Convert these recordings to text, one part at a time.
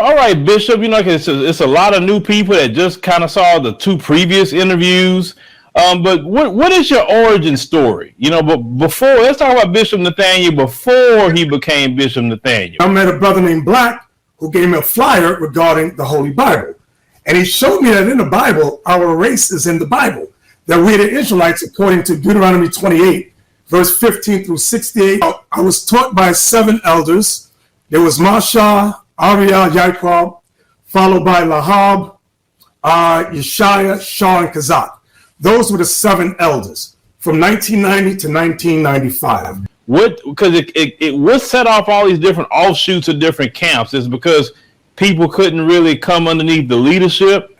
all right, Bishop. It's a lot of new people that just kind of saw the two previous interviews. But what is your origin story? But before, let's talk about Bishop Nathaniel before he became Bishop Nathaniel. I met a brother named Black who gave me a flyer regarding the Holy Bible. And he showed me that in the Bible, our race is in the Bible. That we the Israelites, according to Deuteronomy 28, verse 15 through 68. I was taught by 7 elders. There was Masha, Ariel, Yaakov, followed by Lahab, Yeshaya, Shah, and Kazak. Those were the 7 elders from 1990 to 1995. What set off all these different offshoots of different camps is because people couldn't really come underneath the leadership?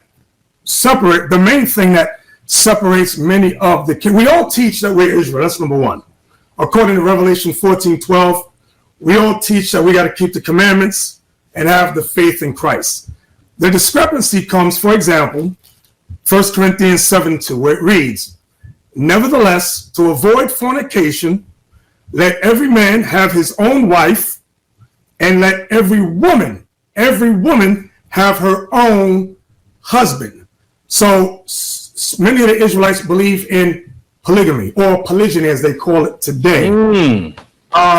The main thing that separates many of we all teach that we're Israel. That's number one. According to Revelation 14:12, we all teach that we got to keep the commandments and have the faith in Christ. The discrepancy comes, for example, 1 Corinthians 7:2, where it reads, nevertheless, to avoid fornication, let every man have his own wife, and let every woman have her own husband. So many of the Israelites believe in polygamy, or polygyny as they call it today.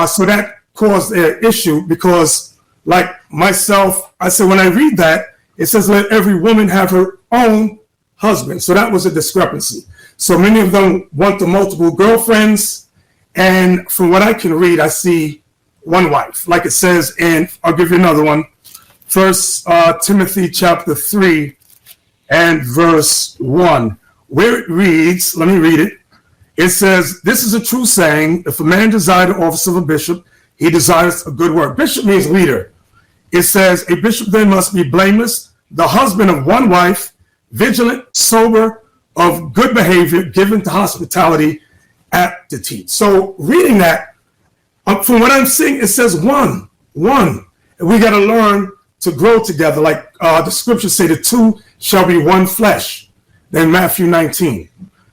So that caused an issue because, like myself, I said when I read that, it says let every woman have her own husband. So that was a discrepancy. So many of them want the multiple girlfriends, and from what I can read, I see one wife, like it says, and I'll give you another one. First Timothy chapter 3 and verse 1, where it reads, let me read it. It says, this is a true saying, if a man desire the office of a bishop, he desires a good work. Bishop means leader. It says, a bishop then must be blameless, the husband of one wife, vigilant, sober, of good behavior, given to hospitality, apt to teach. So reading that, from what I'm seeing, it says one. And we got to learn to grow together. Like the scriptures say, the two shall be one flesh. Then Matthew 19.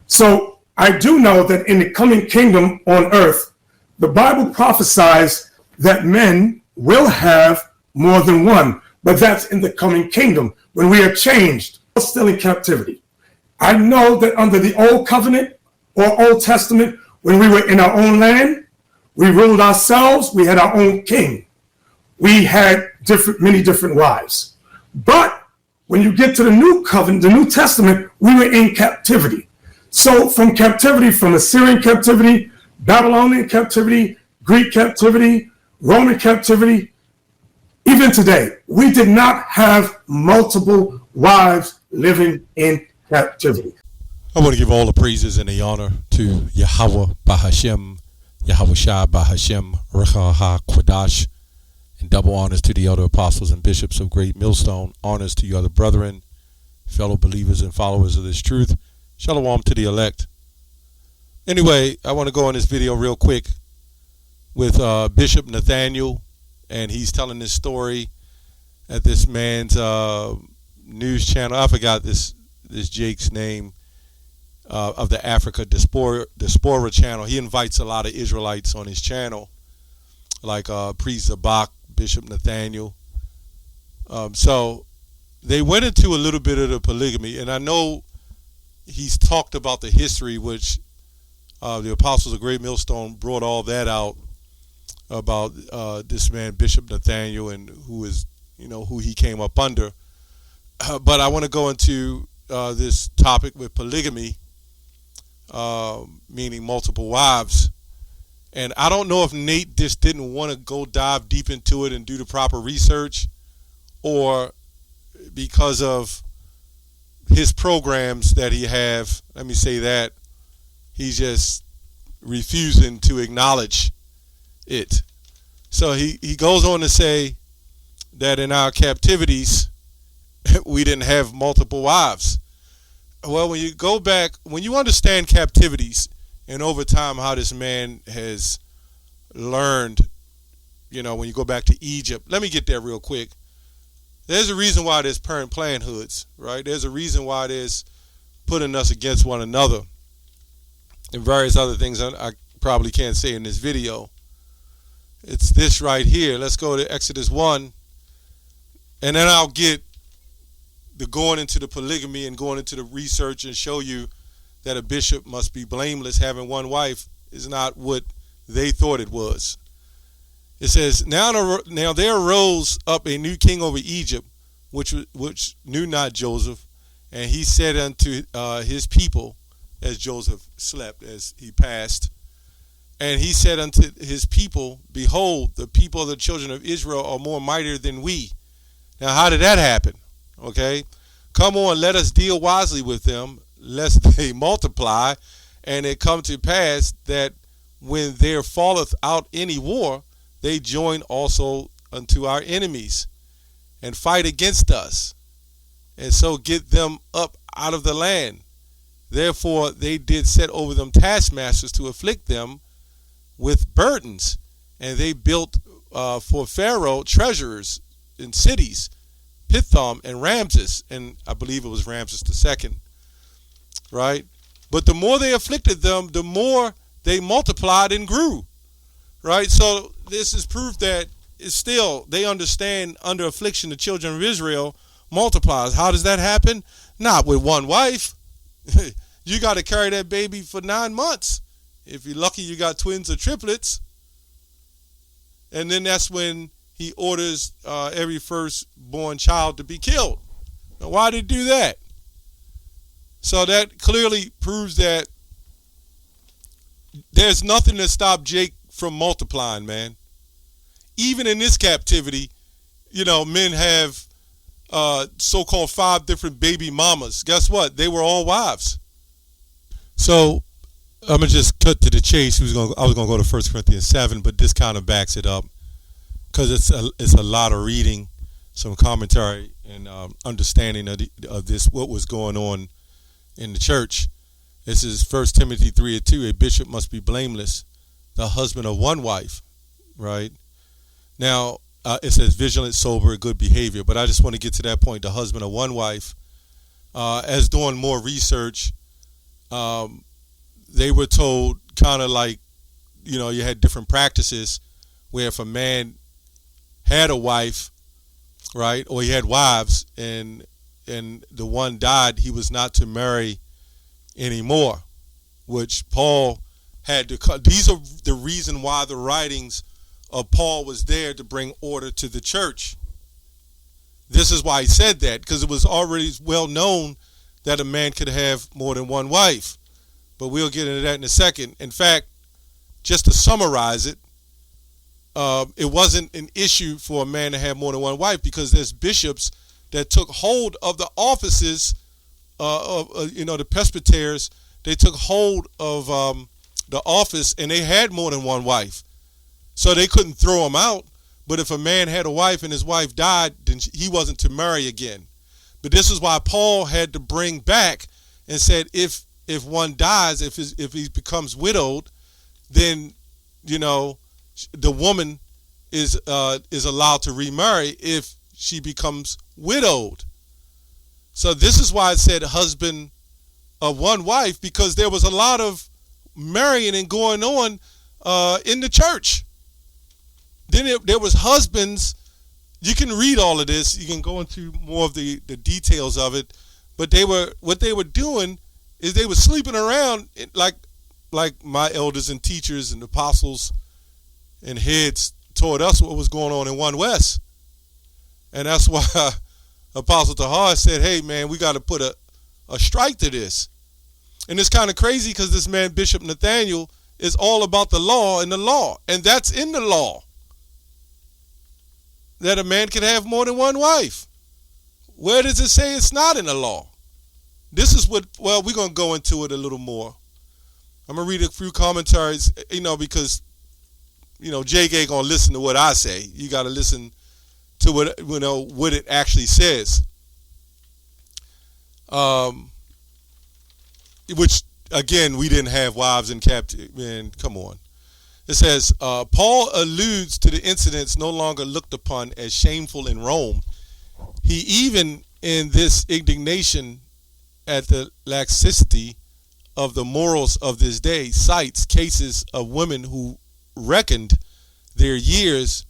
So I do know that in the coming kingdom on earth, the Bible prophesies that men will have more than one. But that's in the coming kingdom when we are changed, still in captivity. I know that under the old covenant or Old Testament, when we were in our own land, we ruled ourselves, we had our own king. We had many different wives. But when you get to the new covenant, the New Testament, we were in captivity. So from captivity, from Assyrian captivity, Babylonian captivity, Greek captivity, Roman captivity, even today, we did not have multiple wives living in captivity. I want to give all the praises and the honor to Yahweh Bahashem, Yahweh Shai Bahashem, Recha HaKwadash, and double honors to the other apostles and bishops of Great Millstone. Honors to you other brethren, fellow believers and followers of this truth. Shalom to the elect. Anyway, I want to go on this video real quick with Bishop Nathaniel, and he's telling this story at this man's news channel. I forgot this Jake's name, of the Africa Diaspora channel. He invites a lot of Israelites on his channel, like Priest Zabak, Bishop Nathaniel. So they went into a little bit of the polygamy, and I know he's talked about the history, which the apostles of Great Millstone brought all that out about this man Bishop Nathaniel and who he came up under. But I want to go into this topic with polygamy, meaning multiple wives. And I don't know if Nate just didn't want to go dive deep into it and do the proper research, or because of his programs that he have, let me say that, he's just refusing to acknowledge it. So he goes on to say that in our captivities, we didn't have multiple wives. Well, when you go back, when you understand captivities and over time how this man has learned, when you go back to Egypt, let me get there real quick. There's a reason why there's parent planhoods, right? There's a reason why there's putting us against one another and various other things I probably can't say in this video. It's this right here. Let's go to Exodus 1 And then I'll get the going into the polygamy and going into the research and show you that a bishop must be blameless. Having one wife is not what they thought it was. It says, now there arose up a new king over Egypt, which knew not Joseph, and he said unto his people, as Joseph slept, as he passed, and he said unto his people, behold, the people of the children of Israel are more mightier than we. Now, how did that happen? Okay, come on, let us deal wisely with them, lest they multiply, and it come to pass that when there falleth out any war, they join also unto our enemies, and fight against us, and so get them up out of the land. Therefore they did set over them taskmasters to afflict them with burdens, and they built for Pharaoh treasurers in cities, Pithom and Ramses, and I believe it was Ramses II, right? But the more they afflicted them, the more they multiplied and grew, right? So this is proof that it's still, they understand under affliction the children of Israel multiplies. How does that happen? Not with one wife. You got to carry that baby for 9 months. If you're lucky, you got twins or triplets. And then that's when he orders every firstborn child to be killed. Now, why did he do that? So that clearly proves that there's nothing to stop Jake from multiplying, man. Even in this captivity, men have so-called 5 different baby mamas. Guess what? They were all wives. So I'm going to just cut to the chase. I was going to go to 1 Corinthians 7, but this kind of backs it up because it's a lot of reading, some commentary, and understanding of this, what was going on in the church. This is 1 Timothy 3:2. A bishop must be blameless, the husband of one wife, right? Now, it says vigilant, sober, good behavior, but I just want to get to that point, the husband of one wife. As doing more research, they were told kind of like, you had different practices where if a man had a wife, right, or he had wives, and the one died, he was not to marry anymore, which Paul had to cut. These are the reason why the writings of Paul was there, to bring order to the church. This is why he said that, because it was already well known that a man could have more than one wife. But we'll get into that in a second. In fact, just to summarize it, it wasn't an issue for a man to have more than one wife, because there's bishops that took hold of the offices of the presbyters. They took hold of the office, and they had more than one wife. So they couldn't throw him out. But if a man had a wife and his wife died, then he wasn't to marry again. But this is why Paul had to bring back and said, if one dies, if he becomes widowed, then the woman is allowed to remarry if she becomes widowed. So this is why it said husband of one wife, because there was a lot of marrying and going on in the church. Then there was husbands. You can read all of this. You can go into more of the details of it. But what they were doing is they were sleeping around like my elders and teachers and apostles and heads told us what was going on in One West. And that's why Apostle Tahar said, hey, man, we got to put a strike to this. And it's kind of crazy because this man, Bishop Nathaniel, is all about the law and the law. And that's in the law, that a man can have more than one wife. Where does it say it's not in the law? This is we're going to go into it a little more. I'm going to read a few commentaries, because, Jake ain't going to listen to what I say. You got to listen to what it actually says. Which, again, we didn't have wives in captivity. Man, come on. It says, Paul alludes to the incidents no longer looked upon as shameful in Rome. He even, in this indignation at the laxity of the morals of this day, cites cases of women who reckoned their years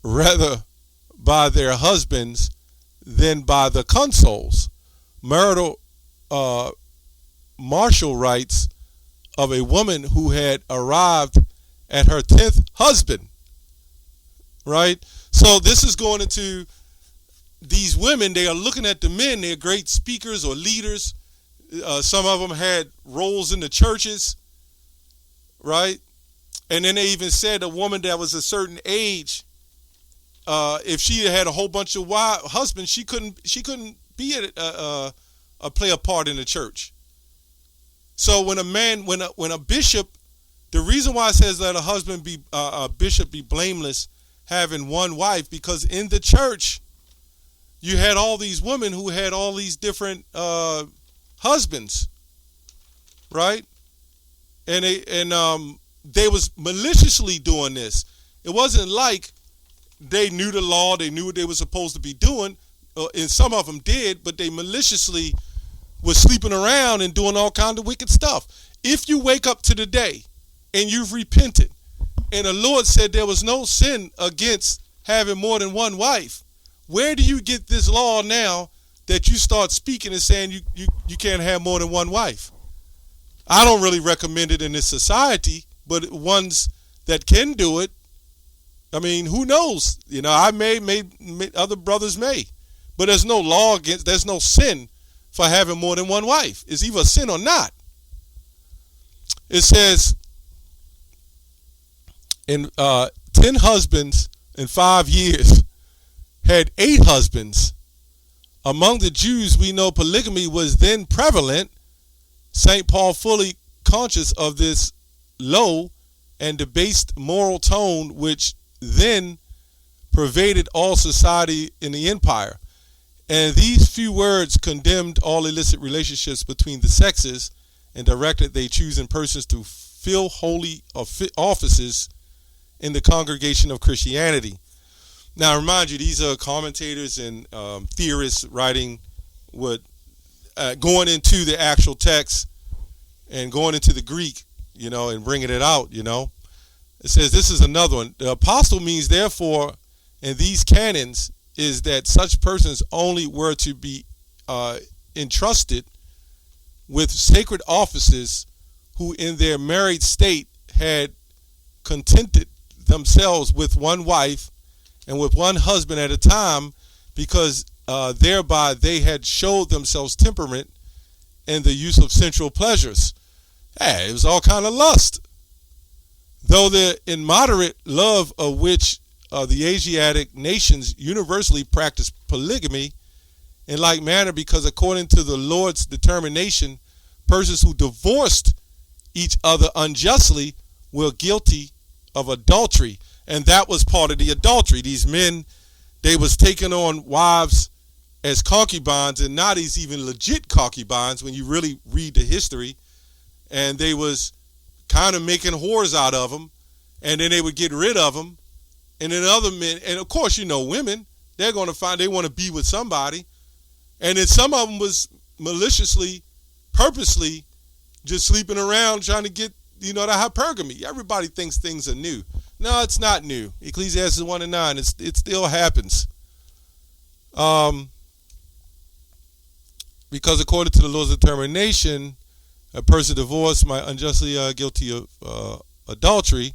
rather by their husbands than by the consuls. Marital martial rights of a woman who had arrived at her 10th husband, right? So this is going into these women. They are looking at the men. They're great speakers or leaders. Some of them had roles in the churches, right? And then they even said a woman that was a certain age, if she had a whole bunch of husbands, she couldn't be play a part in the church. So when a bishop, the reason why it says that a bishop be blameless having one wife, because in the church you had all these women who had all these different husbands, right? And they was maliciously doing this. It wasn't like they knew the law, they knew what they were supposed to be doing, and some of them did, but they maliciously was sleeping around and doing all kinds of wicked stuff. If you wake up to the day and you've repented, and the Lord said there was no sin against having more than one wife, where do you get this law now that you start speaking and saying you can't have more than one wife? I don't really recommend it in this society, but ones that can do it, I mean, who knows? You know, I may other brothers may, but there's no law there's no sin for having more than one wife. It's either a sin or not. It says, in 10 husbands in 5 years had 8 husbands. Among the Jews, we know polygamy was then prevalent. St. Paul, fully conscious of this low and debased moral tone which then pervaded all society in the empire. And these few words condemned all illicit relationships between the sexes and directed they choosing persons to fill holy offices in the congregation of Christianity. Now, I remind you, these are commentators and theorists writing going into the actual text and going into the Greek, you know, and bringing it out, you know. It says, this is another one. The apostle means, therefore, in these canons, is that such persons only were to be entrusted with sacred offices who in their married state had contented themselves with one wife and with one husband at a time, because thereby they had showed themselves temperament in the use of sensual pleasures. Hey, it was all kind of lust. Though the immoderate love of which the Asiatic nations universally practice polygamy in like manner, because according to the Lord's determination, persons who divorced each other unjustly were guilty of adultery. And that was part of the adultery. These men, they was taking on wives as concubines, and not as even legit concubines when you really read the history. And they was kind of making whores out of them, and then they would get rid of them. And then other men, and of course, you know, women, they're going to find they want to be with somebody. And then some of them was maliciously, purposely just sleeping around trying to get, you know, the hypergamy. Everybody thinks things are new. No, it's not new. Ecclesiastes 1:9, it still happens. Because according to the Lord's determination, a person divorced might unjustly guilty of adultery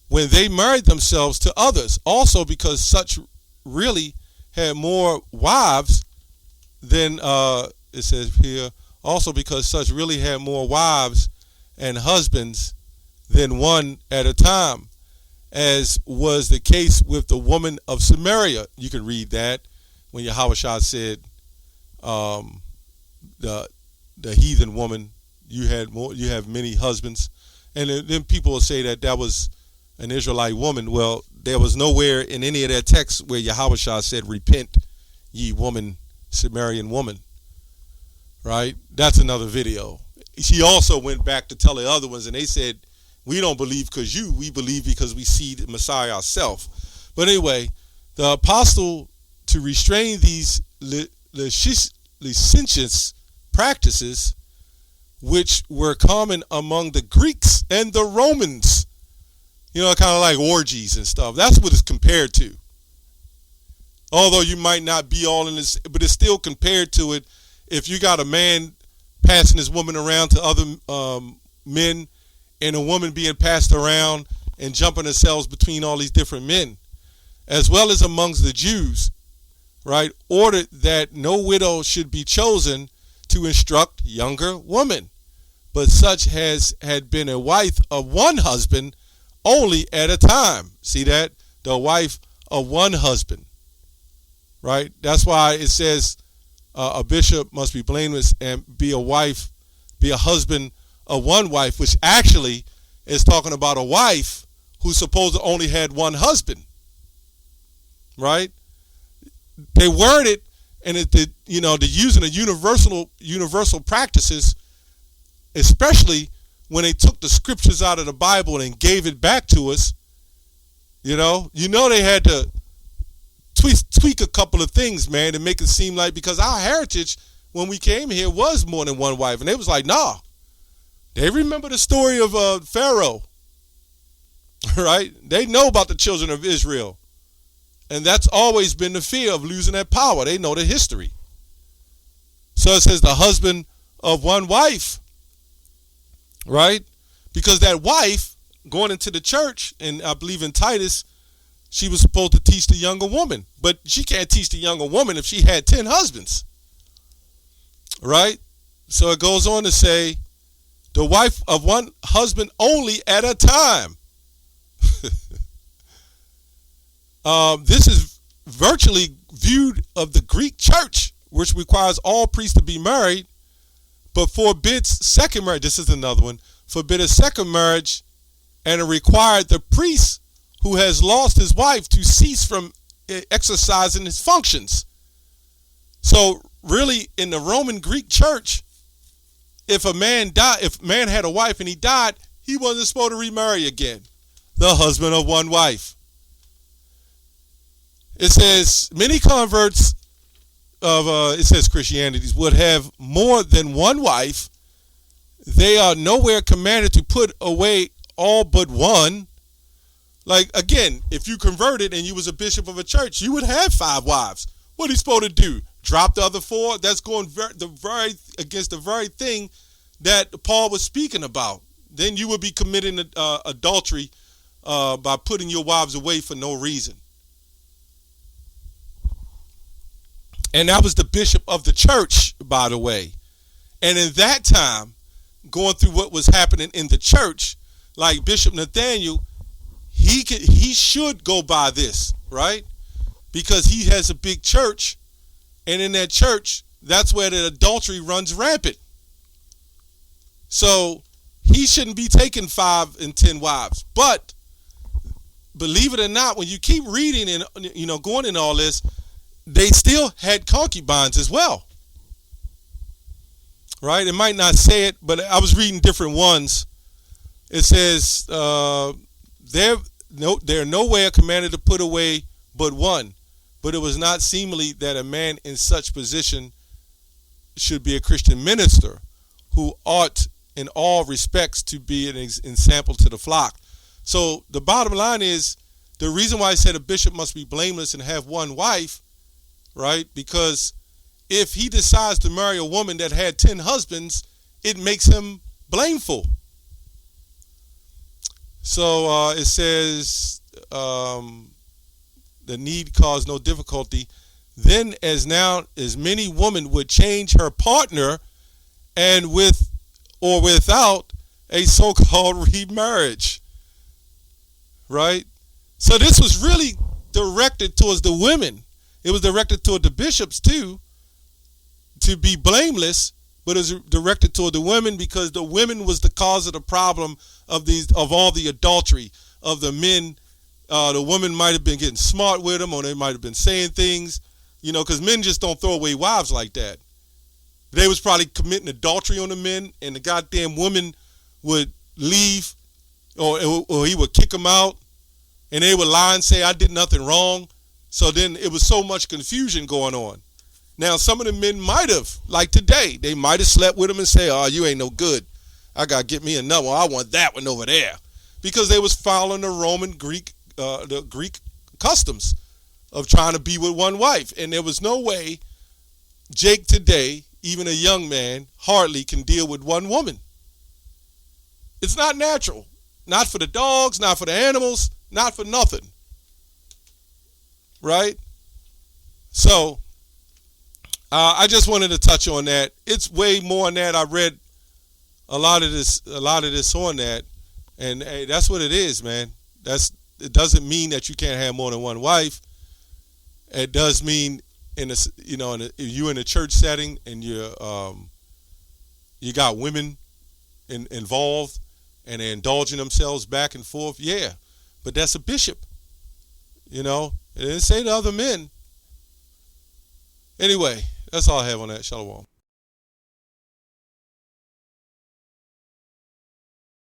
when they married themselves to others. Also because such really had more wives than, it says here, also because such really had more wives and husbands than one at a time, as was the case with the woman of Samaria. You can read that when Yahushua said, the heathen woman, you have many husbands. And then people will say that was an Israelite woman. Well, there was nowhere in any of that text where Yahushua said, repent, ye woman, Samaritan woman. Right? That's another video. She also went back to tell the other ones, and they said, we don't believe we believe because we see the Messiah ourselves. But anyway, the apostle, to restrain these licentious practices, which were common among the Greeks and the Romans, you know, kind of like orgies and stuff. That's what it's compared to. Although you might not be all in this, but it's still compared to it. If you got a man passing his woman around to other men, and a woman being passed around and jumping herself between all these different men, as well as amongst the Jews, right, ordered that no widow should be chosen to instruct younger women, but such had been a wife of one husband only at a time. See that? The wife of one husband, right? That's why it says a bishop must be blameless and be a husband of one wife, which actually is talking about a wife who supposedly only had one husband, right? They word it, and they're using the universal practices, especially when they took the scriptures out of the Bible and gave it back to us. They had to tweak a couple of things, man, to make it seem like, because our heritage when we came here was more than one wife, and they was like, nah. They remember the story of Pharaoh, right? They know about the children of Israel. And that's always been the fear of losing that power. They know the history. So it says the husband of one wife, right? Because that wife going into the church, and I believe in Titus, she was supposed to teach the younger woman. But she can't teach the younger woman if she had 10 husbands, right? So it goes on to say, the wife of one husband only at a time. This is virtually viewed of the Greek church, which requires all priests to be married, but forbids second marriage. This is another one. Forbid a second marriage, and it required the priest who has lost his wife to cease from exercising his functions. So really, in the Roman Greek church, if a man had a wife and he died, he wasn't supposed to remarry again. The husband of one wife. It says many converts of Christianity would have more than one wife. They are nowhere commanded to put away all but one. Like, again, if you converted and you was a bishop of a church, you would have 5 wives. What are you supposed to do? Drop the other 4? That's going against the very thing that Paul was speaking about. Then you would be committing adultery by putting your wives away for no reason. And that was the bishop of the church, by the way. And in that time, going through what was happening in the church, like Bishop Nathaniel, he should go by this, right? Because he has a big church, and in that church, that's where the adultery runs rampant. So he shouldn't be taking 5 and 10 wives. But believe it or not, when you keep reading and going in all this, they still had concubines as well, right? It might not say it, but I was reading different ones. It says they're nowhere commanded to put away but one, but it was not seemly that a man in such position should be a Christian minister who ought in all respects to be an example to the flock. So the bottom line is, the reason why I said a bishop must be blameless and have one wife, right? Because if he decides to marry a woman that had 10 husbands, it makes him blameful. So it says the need caused no difficulty. Then as many women would change her partner, and with or without a so-called remarriage, right? So this was really directed towards the women. It was directed toward the bishops too, to be blameless, but it was directed toward the women because the women was the cause of the problem of all the adultery of the men. The women might have been getting smart with them, or they might have been saying things, because men just don't throw away wives like that. They was probably committing adultery on the men, and the goddamn woman would leave, or he would kick them out, and they would lie and say, I did nothing wrong. So then it was so much confusion going on. Now, some of the men might have, like today, they might have slept with him and say, oh, you ain't no good. I got to get me another one. I want that one over there. Because they was following the Roman the Greek customs. of trying to be with one wife. And there was no way Jake today, even a young man, hardly can deal with one woman. It's not natural. Not for the dogs, not for the animals, not for nothing. Right? So, I just wanted to touch on that. It's way more than that. I read a lot of this on that, and hey, that's what it is, man. It doesn't mean that you can't have more than one wife. It does mean if you're in a church setting and you got women involved and they're indulging themselves back and forth, yeah, but that's a bishop. It didn't say to other men. Anyway, that's all I have on that. Shalom.